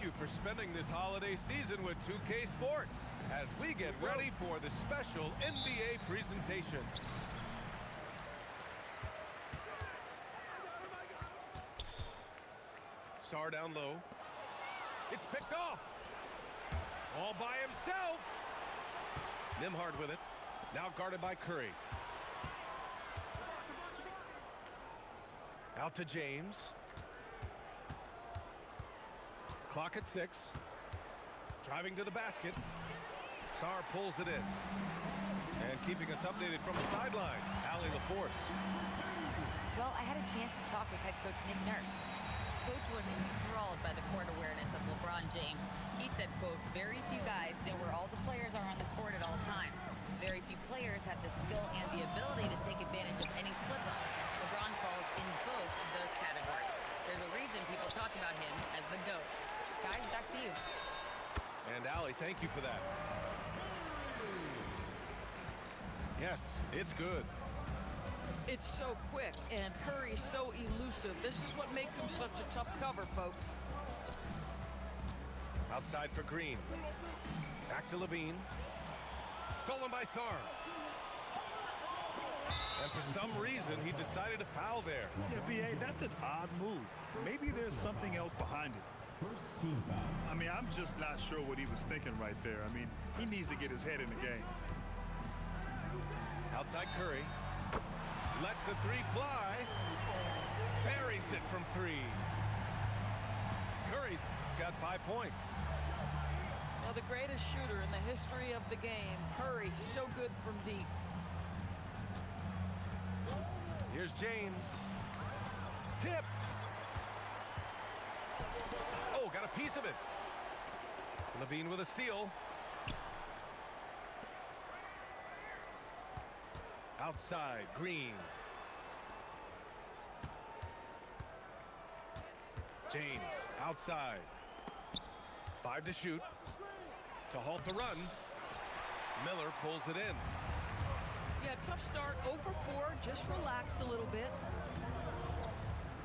you for spending this holiday season with 2K Sports as we get ready for the special NBA presentation. Sarr down low. It's picked off. All by himself. Nembhard with it. Now guarded by Curry. Out to James. Clock at 6. Driving to the basket. Sarr pulls it in. And keeping us updated from the sideline, Allie LaForce. Well, I had a chance to talk with head coach Nick Nurse. Coach was enthralled by the court awareness of LeBron James. He said, quote, very few guys know where all the players are on the court at all times. Very few players have the skill and the ability to take advantage of any slip-up. LeBron falls in both of those categories. There's a reason people talk about him as the GOAT. Guys, back to you. And Allie, thank you for that. Yes, it's good. It's so quick, and Curry's so elusive. This is what makes him such a tough cover, folks. Outside for Green. Back to Levine. Stolen by Sarr. And for some reason, he decided to foul there. Yeah, B.A., that's an odd move. Maybe there's something else behind it. First team foul. I mean, I'm just not sure what he was thinking right there. I mean, he needs to get his head in the game. Outside Curry. Lets the three fly. Buries it from 3. Curry's got 5 points. Well, the greatest shooter in the history of the game. Curry, so good from deep. Here's James. Tipped. Oh, got a piece of it. Levine with a steal. Outside, Green. James, outside. 5 to shoot. To halt the run. Miller pulls it in. Yeah, tough start. 0 for 4. Just relax a little bit.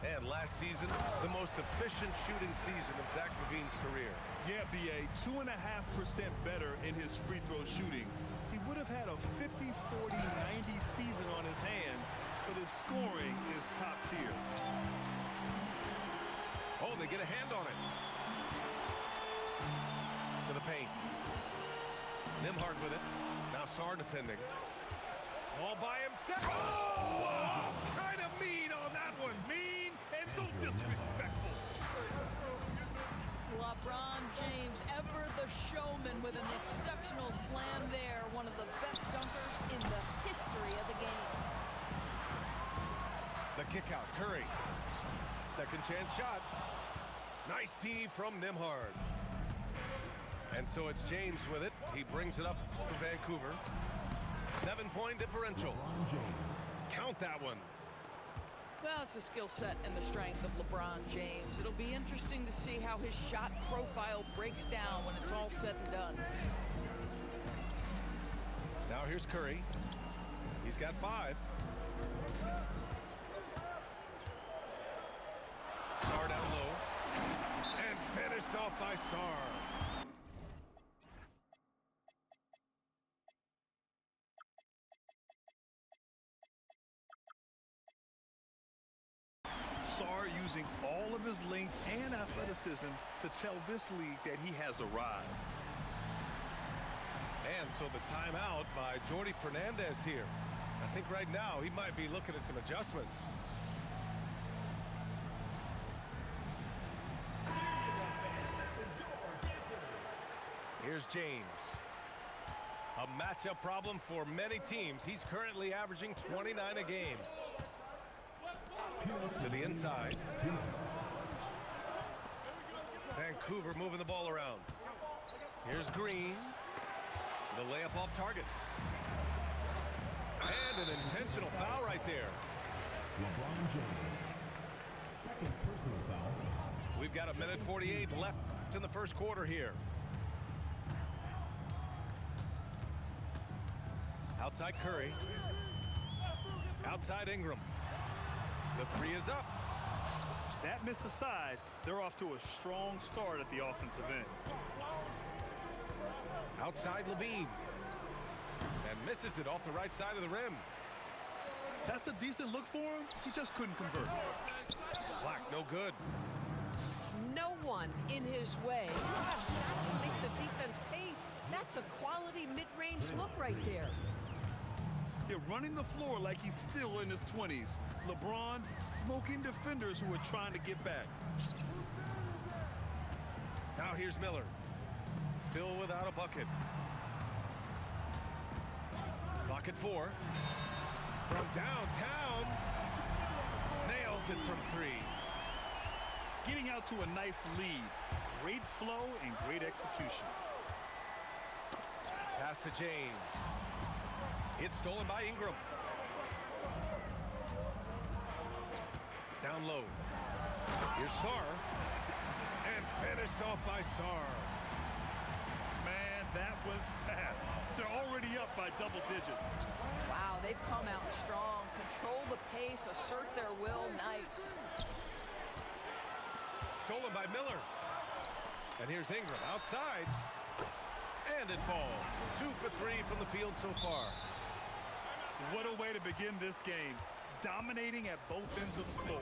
And last season, the most efficient shooting season of Zach LaVine's career. Yeah, B.A., 2.5% better in his free throw shooting. He would have had a 50-40-90 season on his hands, but his scoring is top tier. Oh, they get a hand on it. To the paint. Nembhard with it. Now Sarr defending. All by himself. Oh! Wow! Kind of mean on that one. Mean and so disrespectful. LeBron James, ever the showman, with an exceptional slam there. One of the best dunkers in the history of the game. The kick out, Curry. Second chance shot. Nice D from Nembhard. And so it's James with it. He brings it up for Vancouver. 7-point differential. James. Count that one. Well, it's the skill set and the strength of LeBron James. It'll be interesting to see how his shot profile breaks down when it's all said and done. Now here's Curry. He's got 5. Sarr down low. And finished off by Sarr. Sarr using all of his length and athleticism to tell this league that he has arrived. And so the timeout by Jordi Fernandez here. I think right now he might be looking at some adjustments. Here's James. A matchup problem for many teams. He's currently averaging 29 a game. To the inside. Vancouver moving the ball around. Here's Green. The layup off target. And an intentional foul right there. LeBron James. Second personal foul. We've got 1:48 left in the first quarter here. Outside Curry. Outside Ingram. The 3 is up. That miss aside, they're off to a strong start at the offensive end. Outside Levine. And misses it off the right side of the rim. That's a decent look for him. He just couldn't convert. Black, no good. No one in his way. You have got to make the defense pay. That's a quality mid-range look right there. They're running the floor like he's still in his 20s. LeBron smoking defenders who are trying to get back. Now here's Miller. Still without a bucket. Clock at 4. From downtown. Nails it from 3. Getting out to a nice lead. Great flow and great execution. Pass to James. It's stolen by Ingram. Down low. Here's Sarr. And finished off by Sarr. Man, that was fast. They're already up by double digits. Wow, they've come out strong. Control the pace, assert their will. Nice. Stolen by Miller. And here's Ingram outside. And it falls. 2 for 3 from the field so far. What a way to begin this game. Dominating at both ends of the floor.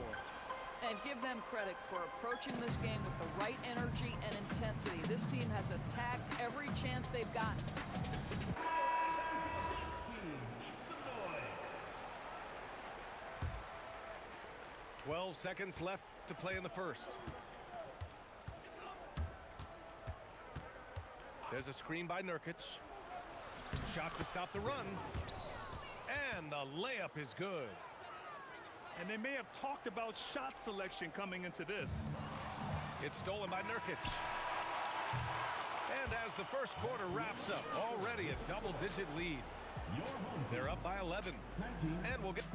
And give them credit for approaching this game with the right energy and intensity. This team has attacked every chance they've got. 12 seconds left to play in the first. There's a screen by Nurkic. Shot to stop the run. And the layup is good. And they may have talked about shot selection coming into this. It's stolen by Nurkic. And as the first quarter wraps up, already a double-digit lead. They're up by 11. And we'll get...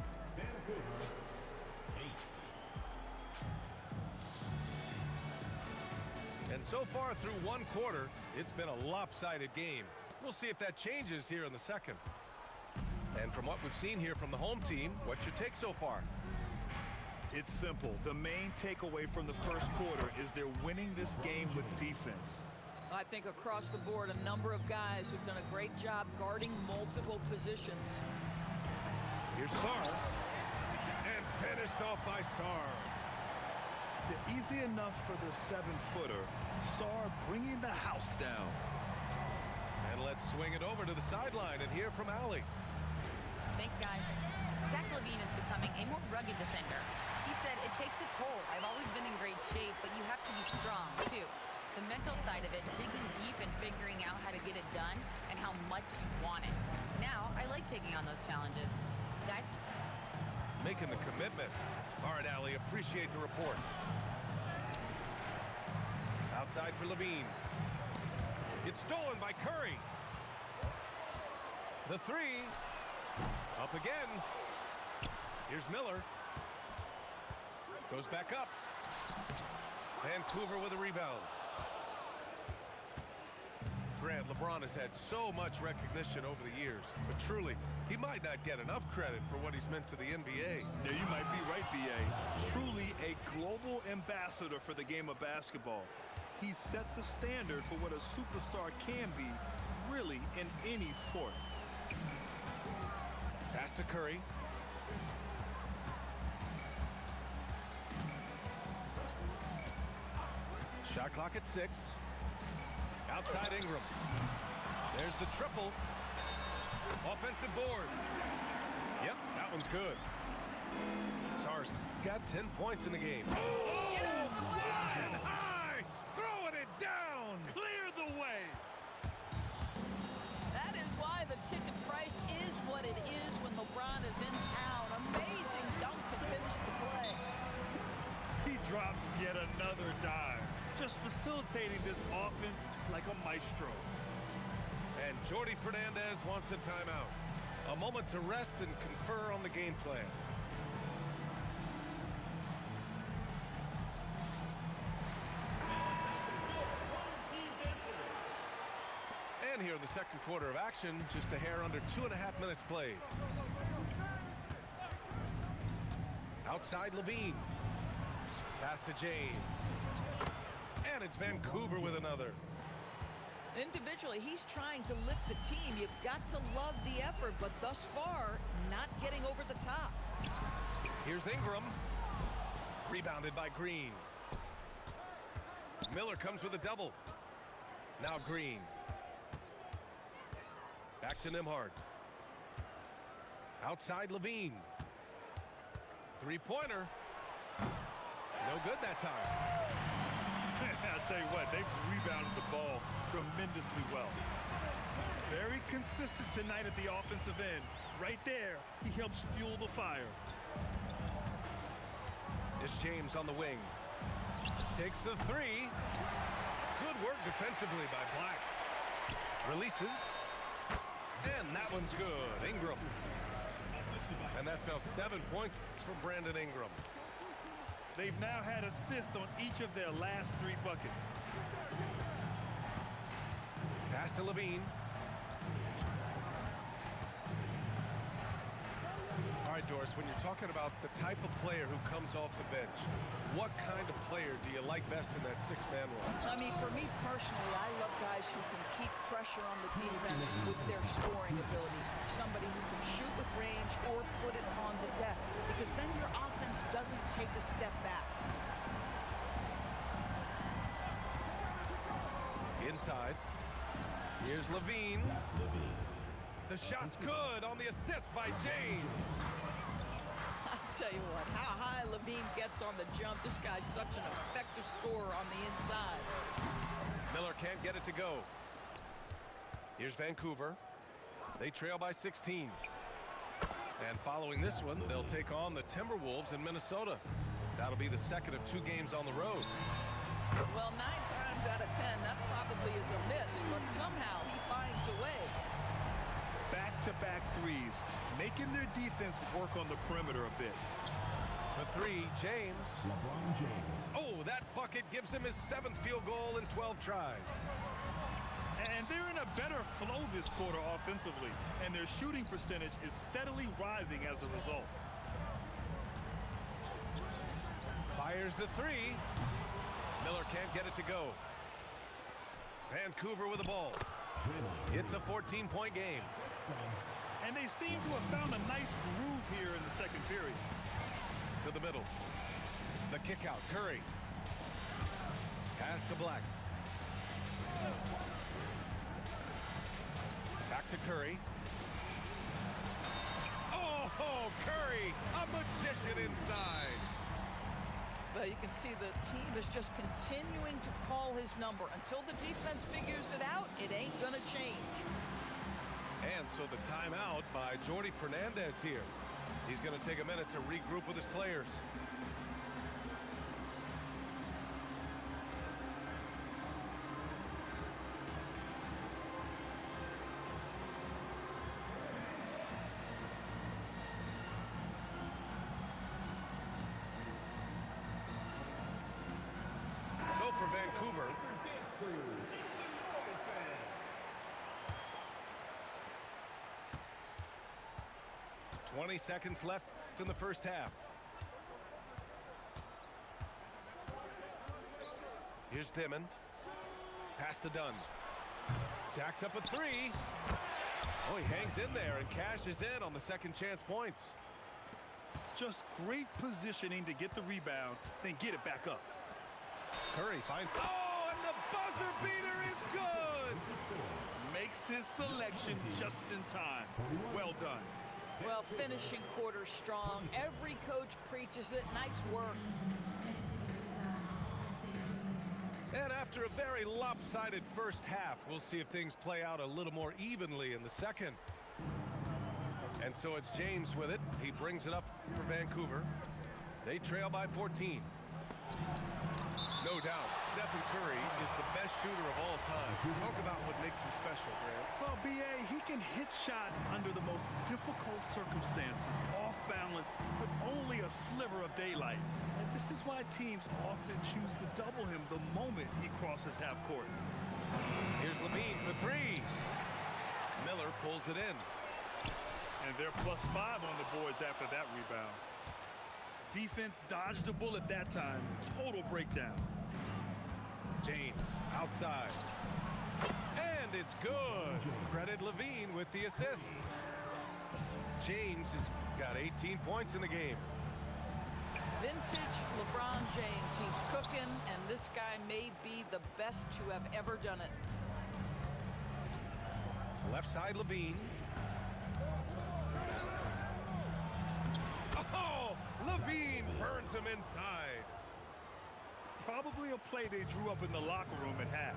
And so far through one quarter, it's been a lopsided game. We'll see if that changes here in the second. And from what we've seen here from the home team, what's your take so far? It's simple. The main takeaway from the first quarter is they're winning this game with defense. I think across the board, a number of guys who've done a great job guarding multiple positions. Here's Sarr. And finished off by Sarr. They're easy enough for the 7-footer. Sarr bringing the house down. And let's swing it over to the sideline and hear from Allie. Thanks, guys. Zach LaVine is becoming a more rugged defender. He said, it takes a toll. I've always been in great shape, but you have to be strong, too. The mental side of it, digging deep and figuring out how to get it done and how much you want it. Now, I like taking on those challenges. Guys? Making the commitment. All right, Allie, appreciate the report. Outside for LaVine. It's stolen by Curry. The 3. Up again. Here's Miller. Goes back up. Vancouver with a rebound. Grant, LeBron has had so much recognition over the years, but truly, he might not get enough credit for what he's meant to the NBA. Yeah, you might be right, B.A. Truly a global ambassador for the game of basketball. He set the standard for what a superstar can be, really, in any sport. Pass to Curry. Shot clock at 6. Outside Ingram. There's the triple. Offensive board. Yep, that one's good. Sarr's got 10 points in the game. Get out of the way! And high! Throwing it down! Clear the way! That is why the ticket price is what it is when LeBron is in town. Amazing dunk to finish the play. He drops yet another dive, just facilitating this offense like a maestro. And Jordi Fernandez wants a timeout. A moment to rest and confer on the game plan. And here in the second quarter of action, just a hair under 2.5 minutes played. Outside Levine. Pass to James. And it's Vancouver with another. Individually, he's trying to lift the team. You've got to love the effort, but thus far, not getting over the top. Here's Ingram. Rebounded by Green. Miller comes with a double. Now Green. Back to Nembhard. Outside Levine. Three-pointer. No good that time. I'll tell you what, they've rebounded the ball tremendously well. Very consistent tonight at the offensive end. Right there, he helps fuel the fire. It's James on the wing. Takes the three. Good work defensively by Black. Releases. And that one's good. Ingram. And that's now 7 points for Brandon Ingram. They've now had assists on each of their last 3 buckets. Pass to Levine. All right, Doris, when you're talking about the type of player who comes off the bench, what kind of player do you like best in that six-man role? I mean, for me personally, I love guys who can keep pressure on the defense with their scoring ability. Somebody who can shoot with range or put it on the deck, because then your offense doesn't take a step back. Inside. Here's Levine. The shot's good on the assist by James. I'll tell you what, how high Levine gets on the jump, this guy's such an effective scorer on the inside. Miller can't get it to go. Here's Vancouver. They trail by 16. And following this one, they'll take on the Timberwolves in Minnesota. That'll be the second of 2 games on the road. Well, 9 times out of 10, that probably is a miss, but somehow he finds a way. Back-to-back threes, making their defense work on the perimeter a bit. The three, James. LeBron James. Oh, that bucket gives him his 7th field goal in 12 tries. And they're in a better flow this quarter offensively, and their shooting percentage is steadily rising as a result. Fires the three. Miller can't get it to go. Vancouver with the ball. It's a 14-point game. And they seem to have found a nice groove here in the second period. To the middle. The kick out. Curry. Pass to Black. Back to Curry. Oh, Curry, a magician inside. But you can see the team is just continuing to call his number. Until the defense figures it out, it ain't gonna change. And so the timeout by Jordi Fernandez here. He's gonna take a minute to regroup with his players. So for Vancouver, 20 seconds left in the first half. Here's Dimon. Pass to Dunn. Jacks up a three. Oh, he hangs in there and cashes in on the second chance points. Just great positioning to get the rebound, then get it back up. Curry finds. Oh, and the buzzer beater is good. Makes his selection just in time. Well done. Well, finishing quarter strong. Every coach preaches it. Nice work. And after a very lopsided first half, we'll see if things play out a little more evenly in the second. And so it's James with it. He brings it up for Vancouver. They trail by 14. No doubt, Stephen Curry is the best shooter of all time. Talk about what makes him special, Grant. Well, B.A., he can hit shots under the most difficult circumstances, off balance, with only a sliver of daylight. And this is why teams often choose to double him the moment he crosses half court. Here's Levine for three. Miller pulls it in. And they're +5 on the boards after that rebound. Defense dodged the bullet that time. Total breakdown. James outside. And it's good. Credit Levine with the assist. James has got 18 points in the game. Vintage LeBron James. He's cooking, and this guy may be the best to have ever done it. Left side Levine. Oh, Levine burns him inside. Probably a play they drew up in the locker room at half.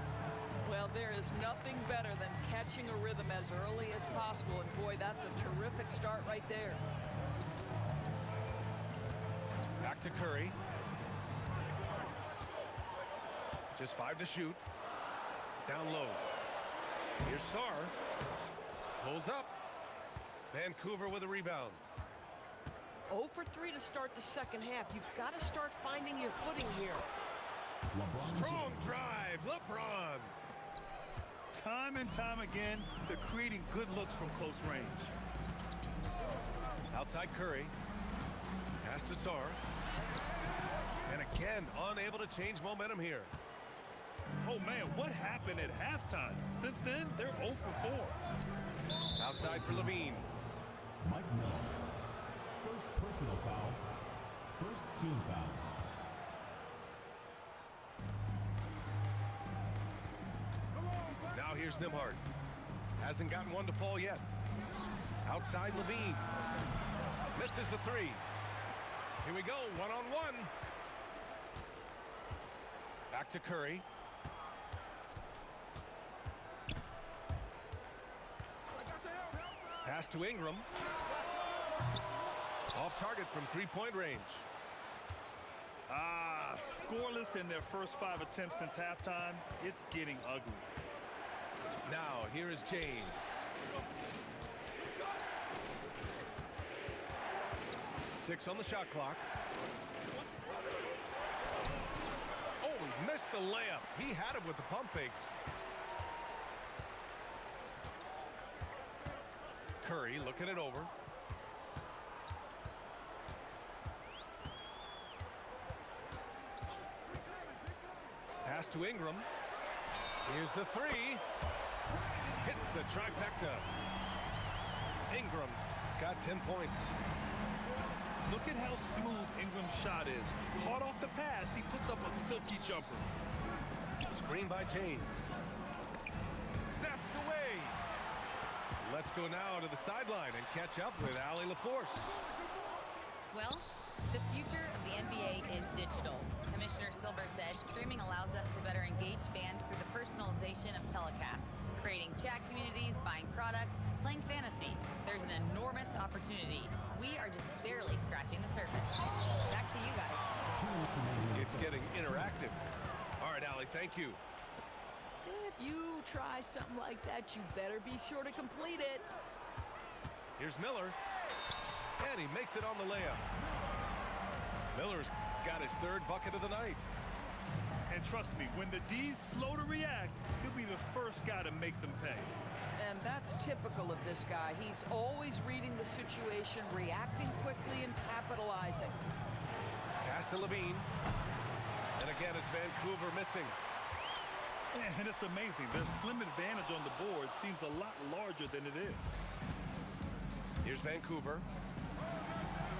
Well, there is nothing better than catching a rhythm as early as possible, and boy, that's a terrific start right there. Back to Curry. Just 5 to shoot. Down low. Here's Sarr. Pulls up. Vancouver with a rebound. 0 for 3 to start the second half. You've got to start finding your footing here. LeBron Strong James. drive, LeBron. Time and time again, they're creating good looks from close range. Outside Curry. Pass to Sarr. And again, unable to change momentum here. Oh man, what happened at halftime? Since then, they're 0 for 4. Outside for Levine. Mike Miller. First personal foul. First team foul. Now here's Nembhard. Hasn't gotten one to fall yet. Outside Levine. Misses the 3. Here we go, one-on-one. Back to Curry. Pass to Ingram. Off target from 3-point range. Scoreless in their first 5 attempts since halftime. It's getting ugly. Now here is James. Six on the shot clock. Oh, he missed the layup. He had it with the pump fake. Curry looking it over. Pass to Ingram. Here's the 3. Hits the trifecta. Ingram's got 10 points. Look at how smooth Ingram's shot is. Hard off the pass, he puts up a silky jumper. Screen by James. Snatched away. Let's go now to the sideline and catch up with Allie LaForce. Well, the future of the NBA is digital. Commissioner Silver said streaming allows us to better engage fans through the personalization of telecasts, creating chat communities, buying products, playing fantasy. There's an enormous opportunity. We are just barely scratching the surface. Back to you guys. It's getting interactive. All right, Allie, thank you. If you try something like that, you better be sure to complete it. Here's Miller. And he makes it on the layup. Miller's got his 3rd bucket of the night. And trust me, when the D's slow to react, he'll be the first guy to make them pay. And that's typical of this guy. He's always reading the situation, reacting quickly, and capitalizing. Pass to Levine. And again, it's Vancouver missing. And it's amazing. Their slim advantage on the board seems a lot larger than it is. Here's Vancouver.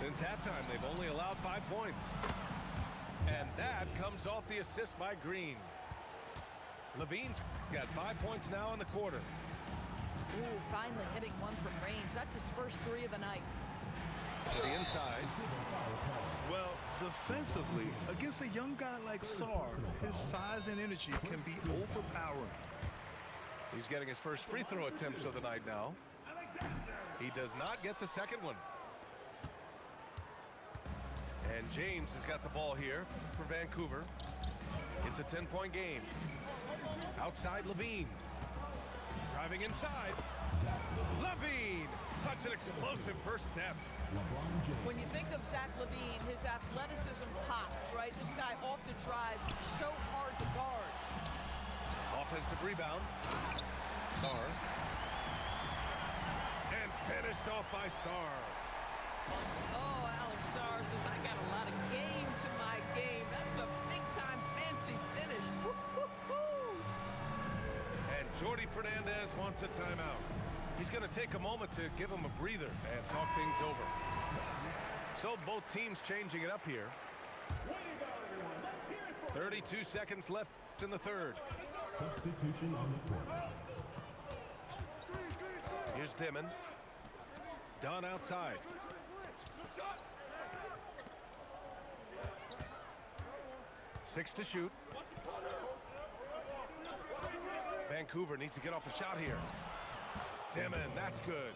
Since halftime, they've only allowed 5 points. And that comes off the assist by Green. Levine's got 5 points now in the quarter. Ooh, finally hitting one from range. That's his first 3 of the night. To the inside. Well, defensively, against a young guy like Sarr, his size and energy can be overpowering. He's getting his first free throw attempts of the night now. He does not get the second one. And James has got the ball here for Vancouver. It's a 10-point game. Outside Levine. Driving inside. Levine! Such an explosive first step. LeBron James. When you think of Zach LaVine, his athleticism pops, right? This guy off the drive, so hard to guard. Offensive rebound. Sarr. And finished off by Sarr. Oh, Alex Sars says, I got a lot of game to my game. That's a big-time fancy finish. Woo-hoo-hoo. And Jordi Fernandez wants a timeout. He's going to take a moment to give him a breather and talk things over. So both teams changing it up here. 32 seconds left in the third. Substitution on the court. Here's Dimon. Dunn outside. Six to shoot. Vancouver needs to get off a shot here. Dimon, that's good.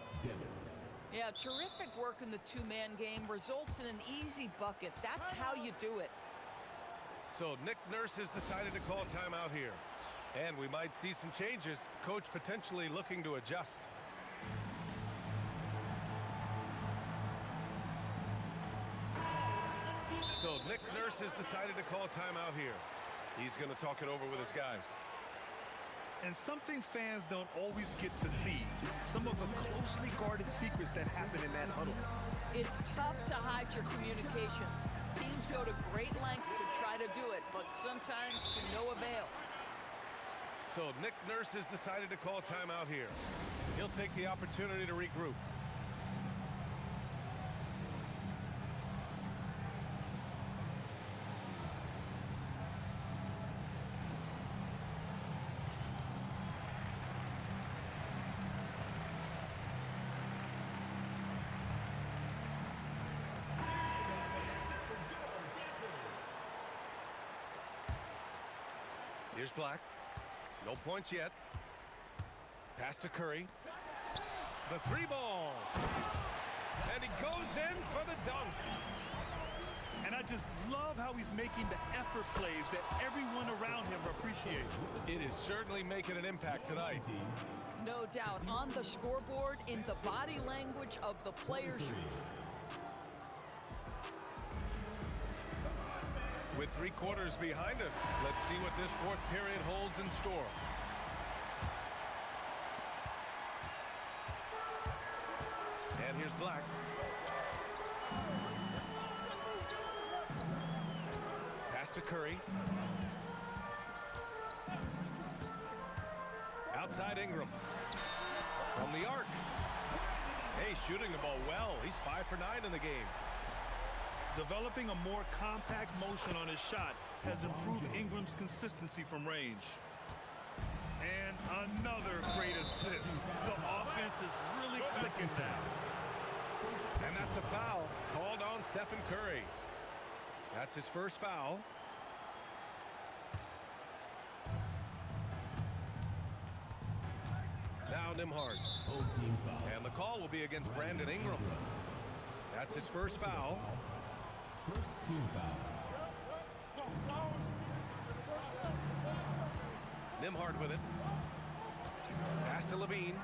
Yeah, terrific work in the two-man game results in an easy bucket. That's how you do it. So Nick Nurse has decided to call timeout here. And we might see some changes. Coach potentially looking to adjust. So Nick Nurse has decided to call timeout here. He's going to talk it over with his guys. And something fans don't always get to see, some of the closely guarded secrets that happen in that huddle. It's tough to hide your communications. Teams go to great lengths to try to do it, but sometimes to no avail. So Nick Nurse has decided to call timeout here. He'll take the opportunity to regroup. Here's Black. No points yet. Pass to Curry. The three ball. And he goes in for the dunk. And I just love how he's making the effort plays that everyone around him appreciates. It is certainly making an impact tonight. No doubt, on the scoreboard, in the body language of the players. With 3 quarters behind us, let's see what this fourth period holds in store. And here's Black. Pass to Curry. Outside Ingram. From the arc. Hey, shooting the ball well. He's 5 for 9 in the game. Developing a more compact motion on his shot has improved Ingram's consistency from range. And another great assist. The offense is really clicking now. And that's a foul called on Stephen Curry. That's his first foul. Now Nembhard. And the call will be against Brandon Ingram. That's his first foul. First team foul. Nembhard with it. Pass to Levine.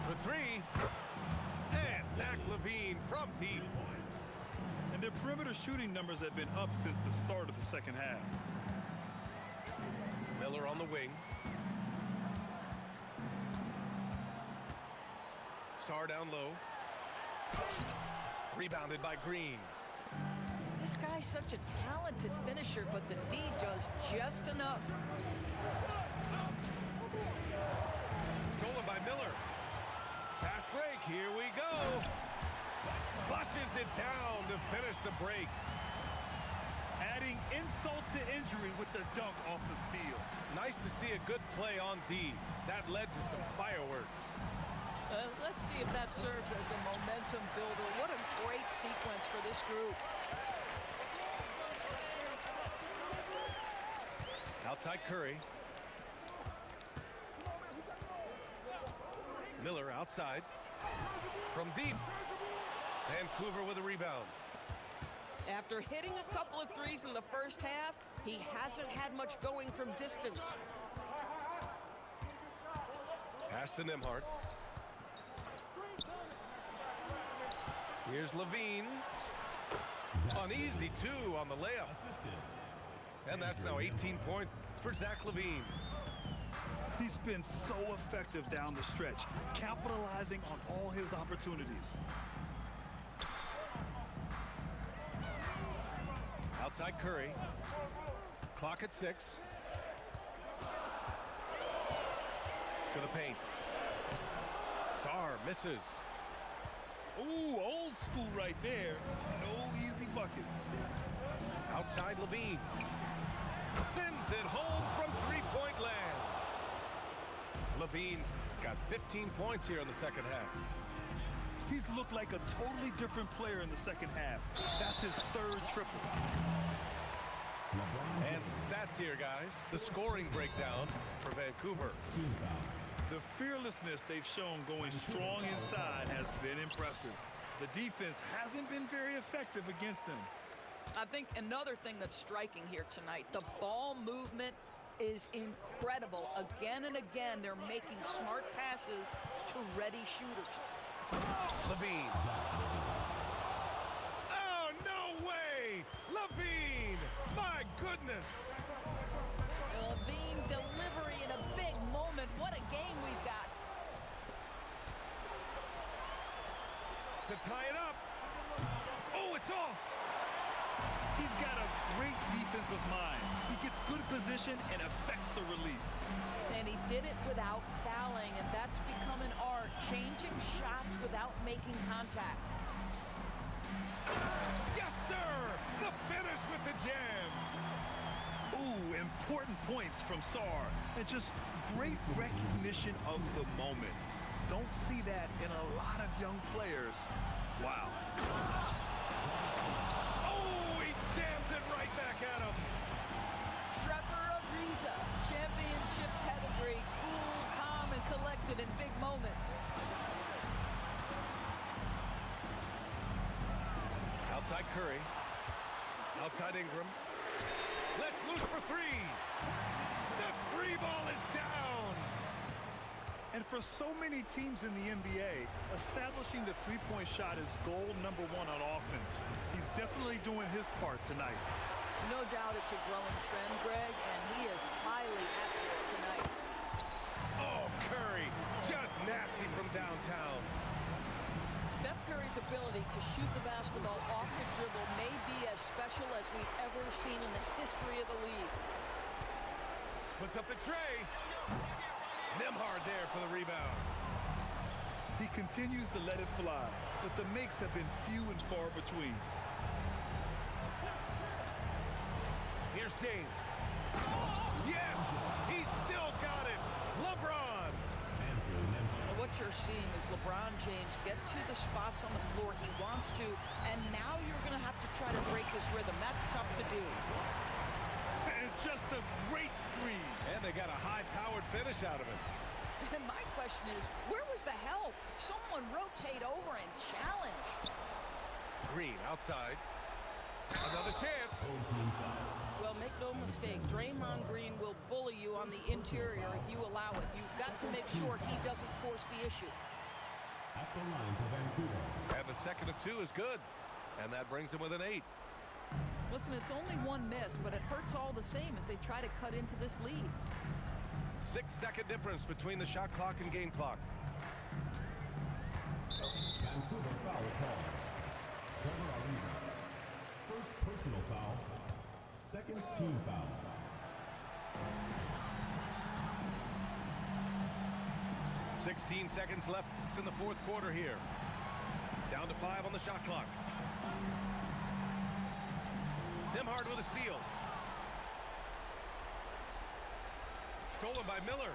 For 3. And Zach Levine from deep. And their perimeter shooting numbers have been up since the start of the second half. Miller on the wing. Sarr down low. Rebounded by Green. This guy's such a talented finisher, but the D does just enough. Stolen by Miller. Fast break, here we go. Flushes it down to finish the break. Adding insult to injury with the dunk off the steal. Nice to see a good play on D. That led to some fireworks. Let's see if that serves as a momentum builder. What a great sequence for this group. Outside Curry. Miller outside. From deep. Vancouver with a rebound. After hitting a couple of threes in the first half, he hasn't had much going from distance. Pass to Nembhard. Here's Levine. Uneasy, too, on the layup. And that's now 18 points for Zach Levine. He's been so effective down the stretch, capitalizing on all his opportunities. Outside Curry. Clock at 6. To the paint. Sarr misses. Ooh, old school right there. No easy buckets. Outside Levine. Sends it home from three-point land. Levine's got 15 points here in the second half. He's looked like a totally different player in the second half. That's his third triple. And some stats here, guys. The scoring breakdown for Vancouver. Team foul. The fearlessness they've shown going strong inside has been impressive. The defense hasn't been very effective against them. I think another thing that's striking here tonight, the ball movement is incredible. Again and again, they're making smart passes to ready shooters. Levine. Oh, no way! Levine! My goodness! Levine delivery in a big moment. What a game we've got. To tie it up. Oh, it's off! He's got a great defensive mind. He gets good position and affects the release. And he did it without fouling, and that's become an art, changing shots without making contact. Yes, sir! The finish with the jam! Ooh, important points from Sarr. And just great recognition of the moment. Don't see that in a lot of young players. Wow. Oh, he jams it right back at him. Trevor Ariza, championship pedigree, cool, calm, and collected in big moments. Outside Curry. Outside Ingram. Let's loose for three. The three ball is down. And for so many teams in the NBA, establishing the three-point shot is goal number one on offense. He's definitely doing his part tonight. No doubt it's a growing trend, Greg, and he is highly accurate tonight. Oh, Curry, just nasty from downtown. Steph Curry's ability to shoot the basketball off the dribble may be as special as we've ever seen in the history of the league. Puts up the tray. Nembhard there for the rebound. He continues to let it fly, but the makes have been few and far between. Here's James. Yes, he still got it. LeBron. Andrew Nembhard. And what you're seeing is LeBron James get to the spots on the floor he wants to, and now you're going to have to try to break his rhythm. That's tough to do. And just a great screen. And they got a high-powered finish out of it. And my question is, where was the help? Someone rotate over and challenge. Green outside. Another chance. Team foul. Well, make no mistake, Draymond Green will bully you on the interior if you allow it. You've got to make sure he doesn't force the issue. At the line for Vancouver. And the second of two is good. And that brings him with an 8. Listen, it's only one miss, but it hurts all the same as they try to cut into this lead. 6-second difference between the shot clock and game clock. Vancouver foul call. Trevor Ariza. First personal foul. Second team foul. $16 seconds left in the fourth quarter here. Down to 5 on the shot clock. Nembhard with a steal. Stolen by Miller.